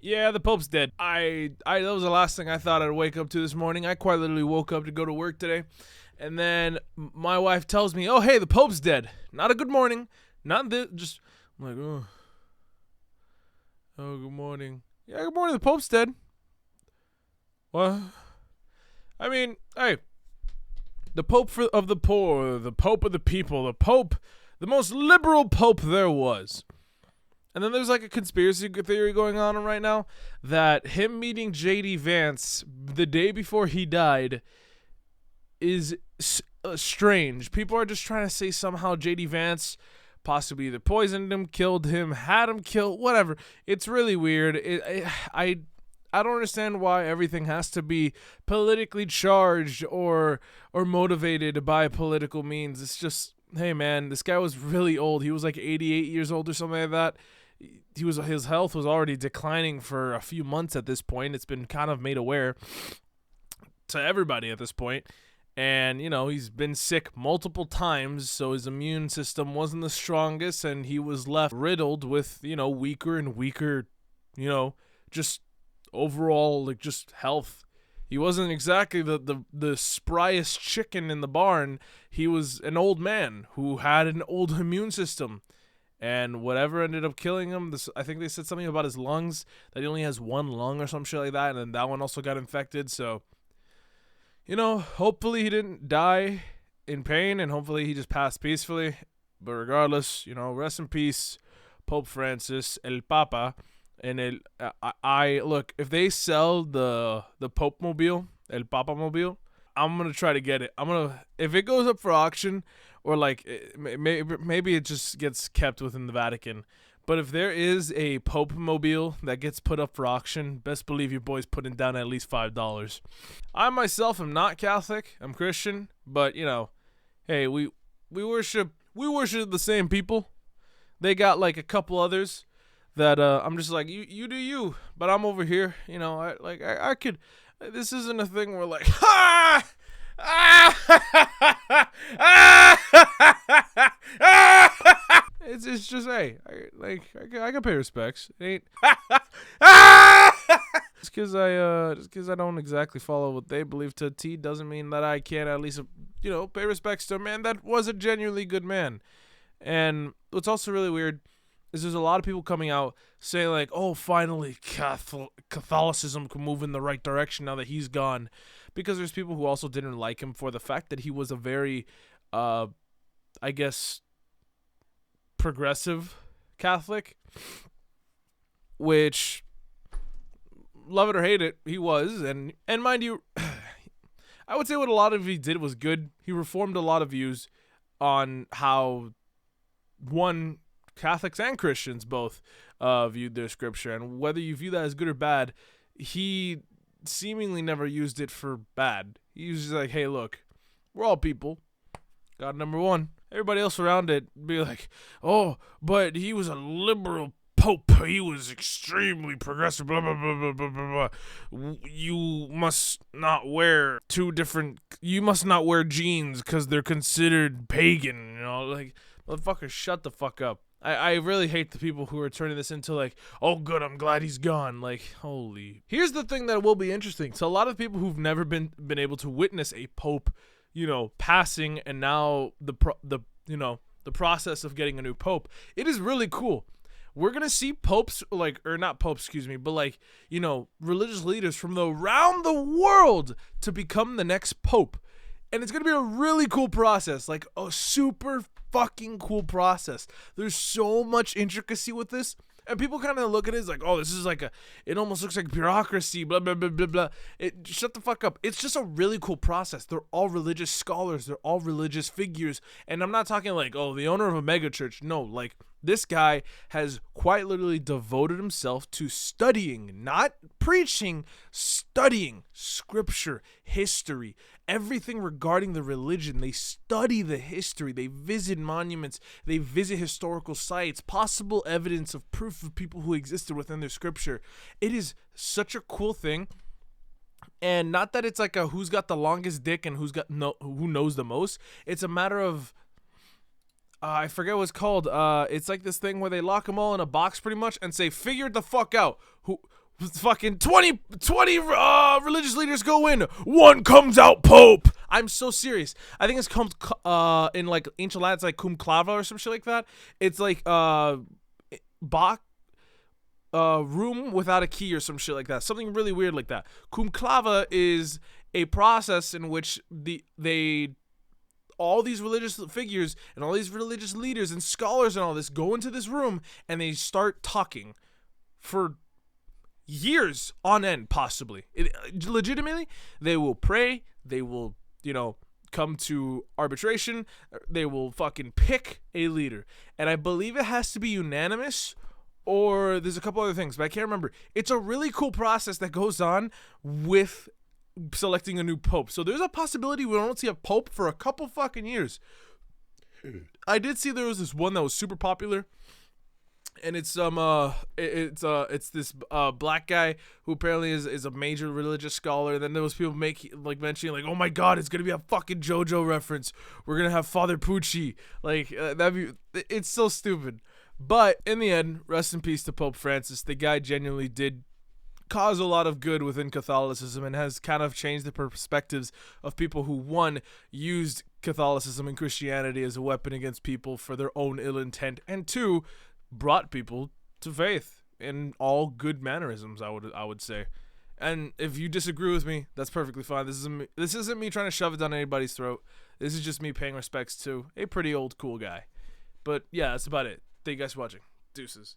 Yeah, the Pope's dead. That was the last thing I thought I'd wake up to this morning. I quite literally woke up to go to work today, and then my wife tells me, "Oh, hey, the Pope's dead." Not a good morning. Not this. Just I'm like, oh, good morning. Yeah, good morning. The Pope's dead. What? I mean, hey, the Pope of the poor, the Pope of the people, the Pope, the most liberal Pope there was. And then there's like a conspiracy theory going on right now that him meeting J.D. Vance the day before he died is strange. People are just trying to say somehow J.D. Vance possibly either poisoned him, killed him, had him killed, whatever. It's really weird. I don't understand why everything has to be politically charged or motivated by political means. It's just, hey man, this guy was really old. He was like 88 years old or something like that. His health was already declining for a few months at this point. It's been kind of made aware to everybody at this point. And, you know, he's been sick multiple times, so his immune system wasn't the strongest, and he was left riddled with, you know, weaker and weaker, you know, just overall, like, just health. He wasn't exactly the spryest chicken in the barn. He was an old man who had an old immune system. And whatever ended up killing him, I think they said something about his lungs, that he only has one lung or some shit like that, and then that one also got infected. So, you know, hopefully he didn't die in pain, and hopefully he just passed peacefully. But regardless, you know, rest in peace, Pope Francis, El Papa. And I look, if they sell the Pope Mobile, El Papa Mobile, I'm gonna try to get it. If it goes up for auction, or like maybe it just gets kept within the Vatican. But if there is a Pope Mobile that gets put up for auction, best believe your boy's putting down at least $5. I myself am not Catholic. I'm Christian, but you know, hey, we worship the same people. They got like a couple others that I'm just like, you do you, but I'm over here. You know, I could. This isn't a thing where like, ha! It's just, hey, I can pay respects. It ain't just because I don't exactly follow what they believe to a T doesn't mean that I can't at least, you know, pay respects to a man that was a genuinely good man. And what's also really weird is there's a lot of people coming out saying like, oh, finally Catholicism can move in the right direction now that he's gone. Because there's people who also didn't like him for the fact that he was a very, I guess, progressive Catholic. Which, love it or hate it, he was. And mind you, I would say what a lot of he did was good. He reformed a lot of views on how, one, Catholics and Christians both viewed their scripture. And whether you view that as good or bad, he seemingly never used it for bad. He was just like, hey, look, we're all people. God number one. Everybody else around it be like, oh, but he was a liberal pope. He was extremely progressive, blah, blah, blah, blah, blah, blah, blah. You must not wear jeans because they're considered pagan. You know, like, motherfucker, shut the fuck up. I really hate the people who are turning this into like, oh good, I'm glad he's gone. Like, holy. Here's the thing that will be interesting. So a lot of people who've never been able to witness a pope, you know, passing, and now the process of getting a new pope, it is really cool. We're gonna see popes, like, or not popes, excuse me, but like, you know, religious leaders from around the world to become the next pope. And it's going to be a really cool process, like a super fucking cool process. There's so much intricacy with this. And people kind of look at it as like, oh, this is like it almost looks like bureaucracy, blah, blah, blah, blah, blah. Shut the fuck up. It's just a really cool process. They're all religious scholars. They're all religious figures. And I'm not talking like, oh, the owner of a mega church. No, like this guy has quite literally devoted himself to studying, not preaching, studying scripture, history, everything regarding the religion. They study the history. They visit monuments. They visit historical sites, possible evidence of proof of people who existed within their scripture. It is such a cool thing. And not that it's like a who's got the longest dick and who knows the most. It's a matter of I forget what it's called. It's like this thing where they lock them all in a box pretty much and say, figure it the fuck out. Fucking 20 religious leaders go in. One comes out Pope. I'm so serious. I think it's come in like ancient Latin, it's like cum clava or some shit like that. It's like Bach room without a key or some shit like that. Something really weird like that. Cum clava is a process in which all these religious figures and all these religious leaders and scholars and all this go into this room and they start talking for years on end, possibly. Legitimately, they will pray, they will, come to arbitration, they will fucking pick a leader. And I believe it has to be unanimous, or there's a couple other things, but I can't remember. It's a really cool process that goes on with selecting a new pope. So there's a possibility we don't see a pope for a couple fucking years. I did see there was this one that was super popular. And it's this black guy who apparently is a major religious scholar. And then there was people mentioning like, oh my god, it's gonna be a fucking JoJo reference. We're gonna have Father Pucci. Like it's so stupid. But in the end, rest in peace to Pope Francis. The guy genuinely did cause a lot of good within Catholicism and has kind of changed the perspectives of people who, used Catholicism and Christianity as a weapon against people for their own ill intent, and two, brought people to faith in all good mannerisms, I would say. And if you disagree with me, that's perfectly fine. This isn't me trying to shove it down anybody's throat. This is just me paying respects to a pretty old cool guy. But yeah, that's about it. Thank you guys for watching. Deuces.